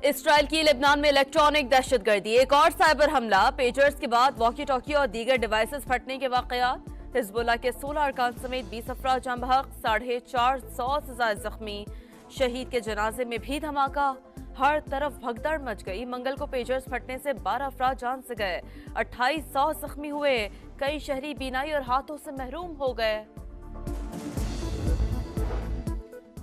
Israel की Lebanon में electronic दहशतगर्दी, एक और साइबर हमला, पेजर्स के बाद वॉकी टॉकी और दीगर डिवाइसेस फटने के वाकयात। हिजबुल्लाह के 16 अरकान समेत 20 अफराद जाँ बहक, 450 से ज्यादा जख्मी। शहीद के जनाजे में भी धमाका, हर तरफ भगदड़ मच गई। मंगल को पेजर्स फटने से 12 अफराद जान से गए, 2800 जख्मी हुए। कई शहरी बीनाई और हाथों से महरूम हो गए।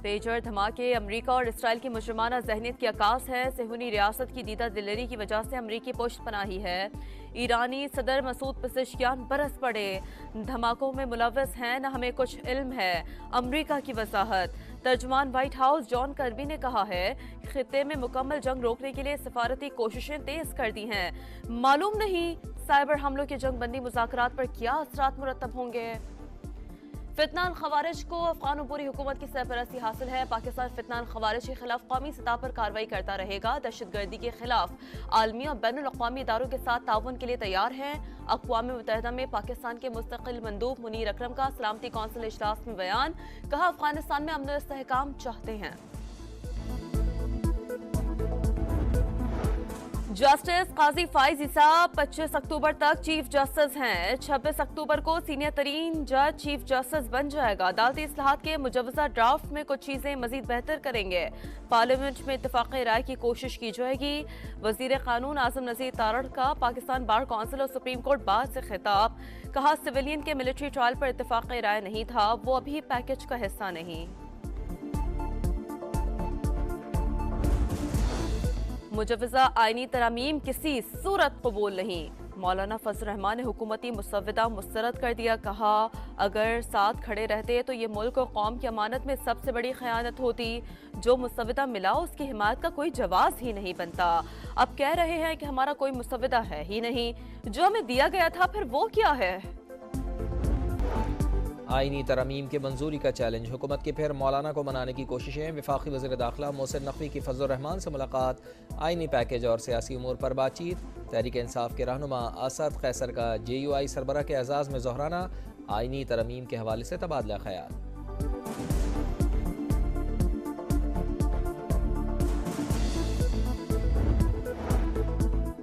पेजर धमाके अमरीका और इसराइल की मुजरमाना जहनीत की अक्कास है। सेहूनी रियासत की दीदा दिलेरी की वजह से अमरीकी पुष्ट पनाही है। ईरानी सदर मसूद पेज़ेश्कियान बरस पड़े, धमाकों में मुलव्वस हैं, न हमें कुछ इल्म है। अमरीका की वजाहत, तर्जुमान व्हाइट हाउस जॉन कर्बी ने कहा है कि खित्ते में मुकम्मल जंग रोकने के लिए सिफारती कोशिशें तेज कर दी हैं। मालूम नहीं साइबर हमलों के जंग बंदी मुज़ाकरात पर क्या असरात मुरतब होंगे। फितनान खवारिज को अफगान अबूरी हुकूमत की सरपरस्ती हासिल है। पाकिस्तान फितनान खवारिज के खिलाफ कौमी सतह पर कार्रवाई करता रहेगा। दहशतगर्दी के खिलाफ आलमी और बैनुल अक़वामी इदारों के साथ ताउन के लिए तैयार है। अक़वाम मुत्तहिदा में पाकिस्तान के मुस्तकिल मंदूब मुनीर अकरम का सलामती कौंसिल इजलास में बयान, कहा अफगानिस्तान में अमन और इस्तेहकाम चाहते हैं। जस्टिस काजी फाइज ईसा 25 अक्टूबर तक चीफ जस्टिस हैं। 26 अक्टूबर को सीनियर तरीन जज चीफ जस्टिस बन जाएगा। अदालती इस्लाहात के मुजवजा ड्राफ्ट में कुछ चीजें मजीद बेहतर करेंगे। पार्लियामेंट में इत्तफाक़ राय की कोशिश की जाएगी। वजीर कानून आजम नज़ीर तारड़ का पाकिस्तान बार कौंसिल और सुप्रीम कोर्ट बार से खिताब, कहा सिविलियन के मिलिट्री ट्रायल पर इत्तफाक़ राय नहीं था, वो अभी पैकेज का हिस्सा नहीं। मुजवजा आईनी तरामीम किसी सूरत कबूल नहीं, मौलाना फजल रहमान ने हुकूमती मुसव्वदा मुस्तरद कर दिया। कहा अगर साथ खड़े रहते तो ये मुल्क और कौम की अमानत में सबसे बड़ी खयानत होती। जो मुसव्वदा मिला उसकी हिमायत का कोई जवाब ही नहीं बनता। अब कह रहे हैं कि हमारा कोई मुसव्वदा है ही नहीं, जो हमें दिया गया था फिर वो क्या है। आईनी तरमीम की मंजूरी का चैलेंज, हुकूमत की फिर मौलाना को मनाने की कोशिशें। वफाकी वज़ीर दाखिला मोहसिन नकवी की फजल रहमान से मुलाकात, आईनी पैकेज और सियासी उमूर पर बातचीत। तहरीक इंसाफ के रहनुमा असद कैसर का JUI सरबराह के एजाज़ में जोहराना, आईनी तरमीम के हवाले से तबादला ख्याल।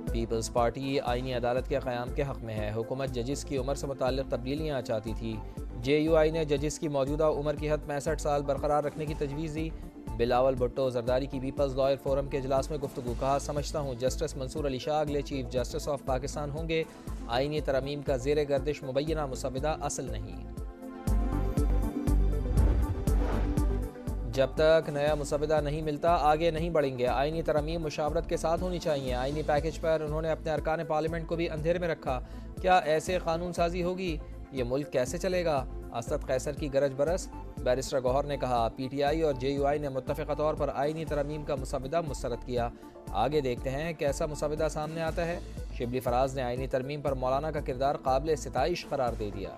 पीपल्स पार्टी आईनी अदालत के क़याम के हक़ में है। हुकूमत जजिस की उम्र से मुताल्लिक़ तब्दीलियाँ चाहती थी। JUI ने जजिस की मौजूदा उम्र की हद 65 साल बरकरार रखने की तजवीज़ दी। बिलावल भुट्टो जरदारी की पीपल्स लॉयर फोरम के इजलास में गुफ्तगू, कहा समझता हूँ जस्टिस मंसूर अली शाह अगले चीफ जस्टिस ऑफ पाकिस्तान होंगे। आईनी तरमीम का ज़ेर गर्दिश मुबैना मुसव्वदा असल नहीं। जब तक नया मुसव्वदा नहीं मिलता आगे नहीं बढ़ेंगे। आईनी तरमीम मुशावरत के साथ होनी चाहिए। आईनी पैकेज पर उन्होंने अपने अरकान पार्लियामेंट को भी अंधेरे में रखा। क्या ऐसे कानून साजी होगी? ये मुल्क कैसे चलेगा? असद कैसर की गरज बरस। बैरिस्टर गौहर ने कहा PTI और JUI ने मुत्तफ़िक़ा तौर पर आईनी तरमीम का मुसव्वदा मुस्तरद किया। आगे देखते हैं कैसा मुसव्वदा सामने आता है। शिबली फराज ने आईनी तरमीम पर मौलाना का किरदार काबिल सिताइश करार दे दिया।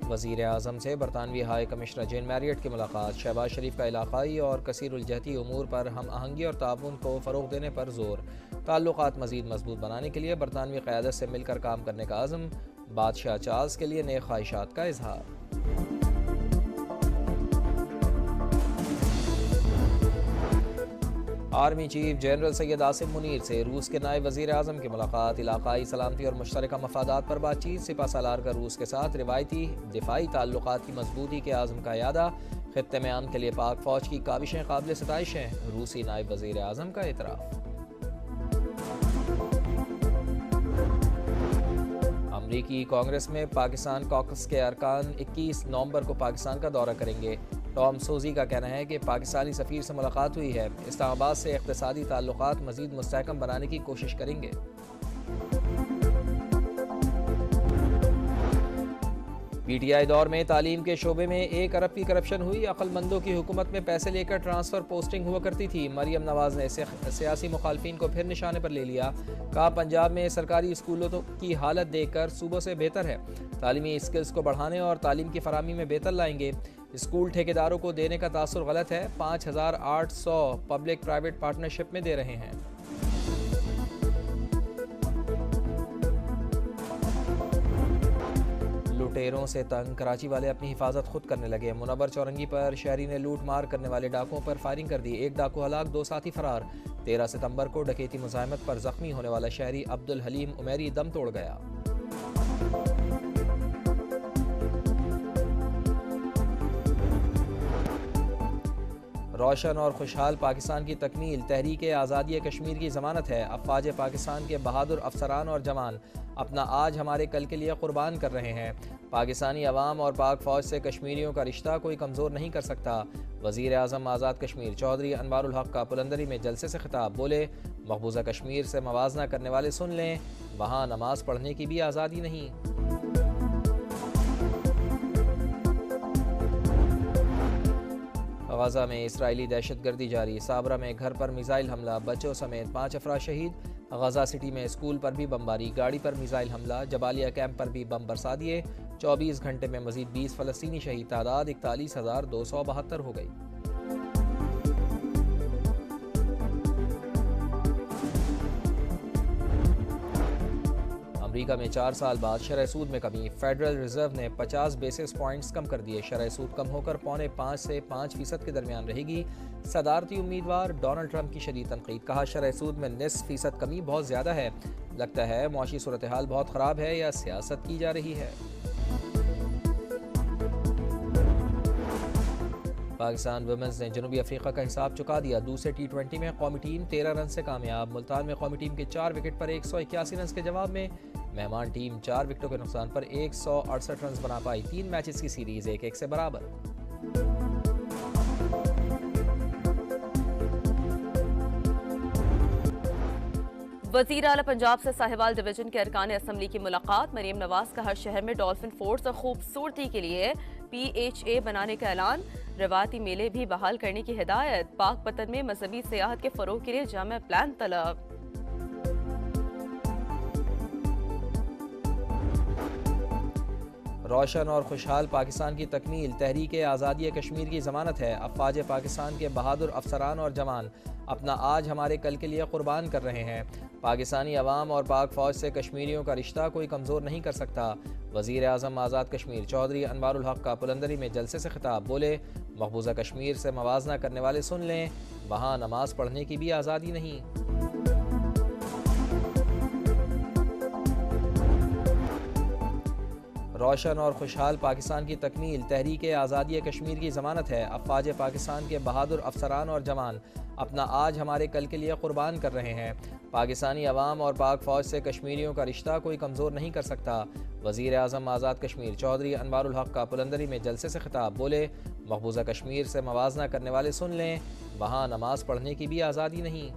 वज़ीर आज़म से बरतानवी हाई कमिश्नर जेन मैरियट की मुलाकात, शहबाज शरीफ का इलाक़ाई और कसीरुलजहती उमूर पर हम आहंगी और ताउन को फ़रोग़ देने पर ज़ोर। ताल्लुक़ात मज़ीद मजबूत बनाने के लिए बरतानवी क़यादत से मिलकर काम करने का आज़म। बादशाह चार्ल्स के लिए नए ख्वाहिशात का इजहार। Army chief general Syed Asim Munir से रूस के नायब वज़ीर आज़म की मुलाकात, इलाक़ाई सलामती और मुश्तरका मफादात पर बातचीत। सिपा सालार का रूस के साथ रिवायती दिफाई ताल्लुक़ात की मजबूती के आज़म का यादा। ख़ित्ते में अमन के लिए पाक फ़ौज की काविशें काबिल सिताइश हैं। रूसी नायब वज़ीर आज़म का एतराफ़। अमरीकी कांग्रेस में पाकिस्तान कॉकस के अरकान 21 नवंबर को पाकिस्तान का दौरा करेंगे। टॉम सोजी का कहना है कि पाकिस्तानी सफ़ीर से मुलाकात हुई है। इस्लामाबाद से इक़्तिसादी ताल्लुक़ात मज़ीद मुस्तहकम बनाने की कोशिश करेंगे। PTI दौर में तालीम के शोबे में 1 अरब की करप्शन हुई। अक्लमंदों की हुकूमत में पैसे लेकर ट्रांसफ़र पोस्टिंग हुआ करती थी। मरियम नवाज़ ने सियासी मुखालफिन को फिर निशाने पर ले लिया। कहा पंजाब में सरकारी स्कूलों की हालत देखकर सूबों से बेहतर है। तालीमी स्किल्स को बढ़ाने और तालीम की फराहमी में बेहतर लाएंगे। स्कूल ठेकेदारों को देने का तासुर गलत है। 5800 पब्लिक प्राइवेट पार्टनरशिप में दे रहे हैं। लुटेरों से तंग कराची वाले अपनी हिफाजत खुद करने लगे। मुनव्वर चौरंगी पर शहरी ने लूट मार करने वाले डाकुओं पर फायरिंग कर दी। एक डाकू हलाक, 2 साथी फरार। 13 सितंबर को डकैती मुज़ाहमत पर जख्मी होने वाला शहरी अब्दुल हलीम उमेरी दम तोड़ गया। रोशन और खुशहाल पाकिस्तान की तकमील तहरीक आज़ादी कश्मीर की ज़मानत है। अफ़वाज पाकिस्तान के बहादुर अफसरान और जवान अपना आज हमारे कल के लिए क़ुरबान कर रहे हैं। पाकिस्तानी अवाम और पाक फ़ौज से कश्मीरियों का रिश्ता कोई कमज़ोर नहीं कर सकता। वज़ीर आज़म आज़ाद कश्मीर चौधरी अनवारुल हक का पुलंदरी में जलसे से खिताब, बोले मकबूजा कश्मीर से मवाजना करने वाले सुन लें, वहाँ नमाज पढ़ने की भी आज़ादी नहीं। गजा में इसराइली दहशतगर्दी जारी। साबरा में घर पर मिसाइल हमला, बच्चों समेत 5 अफराद शहीद। गजा सिटी में स्कूल पर भी बमबारी, गाड़ी पर मिसाइल हमला, जबालिया कैंप पर भी बम बरसा दिए। 24 घंटे में मजीद 20 फ़लस्तीनी शहीद, तादाद 41,272 हो गई। अमरीका में 4 साल बाद शरह सूद में कमी। फेडरल रिजर्व ने 50 बेसिस पॉइंट्स कम कर दिए। शरह सूद कम होकर 4.5 से 5% के दरमियान रहेगी। सदारती उम्मीदवार डोनाल्ड ट्रंप की शदीद तनकीद, कहा शरह सूद में 0.5% कमी बहुत ज़्यादा है। लगता है मौशी सूरत हाल बहुत ख़राब है या सियासत की जा रही है। पाकिस्तान वुमेंस ने जनूबी अफ्रीका का हिसाब चुका दिया। दूसरे T20 में कौमी टीम 13 रन से कामयाब। मुल्तान में कौमी टीम के 4 विकेट पर 181 रन के जवाब में मेहमान टीम 4 विकेटों के नुकसान पर 168 रन बना पाई। 3 मैचेस की सीरीज 1-1 से बराबर। वज़ीर आला पंजाब से साहिवाल डिवीजन के अरकान असम्बली की मुलाकात। मरीम नवाज का हर शहर में डॉल्फिन फोर्ट्स और खूबसूरती के लिए PHA बनाने का ऐलान। रवायती मेले भी बहाल करने की हिदायत। पाक पतन में मजहबी सियाहत के फरोग के लिए जामे प्लान तलब। रोशन और खुशहाल पाकिस्तान की तकमील तहरीक आज़ादी कश्मीर की ज़मानत है। अफ़वाज पाकिस्तान के बहादुर अफसरान और जवान अपना आज हमारे कल के लिए क़ुरबान कर रहे हैं। पाकिस्तानी अवाम और पाक फ़ौज से कश्मीरियों का रिश्ता कोई कमज़ोर नहीं कर सकता। वज़ीर आज़म आज़ाद कश्मीर चौधरी अनवारुल हक का पुलंदरी में जलसे से खिताब, बोले मकबूजा कश्मीर से मवाजना करने वाले सुन लें, वहाँ नमाज पढ़ने की भी आज़ादी नहीं। रोशन और खुशहाल पाकिस्तान की तकमील तहरीक आज़ादी कश्मीर की ज़मानत है। अफ़वाज पाकिस्तान के बहादुर अफसरान और जवान अपना आज हमारे कल के लिए क़ुरबान कर रहे हैं। पाकिस्तानी अवाम और पाक फ़ौज से कश्मीरियों का रिश्ता कोई कमज़ोर नहीं कर सकता। वज़ीर आज़म आज़ाद कश्मीर चौधरी अनवारुल हक का पुलंदरी में जलसे से खिताब, बोले मकबूजा कश्मीर से मवाजना करने वाले सुन लें, वहाँ नमाज पढ़ने की भी आज़ादी नहीं।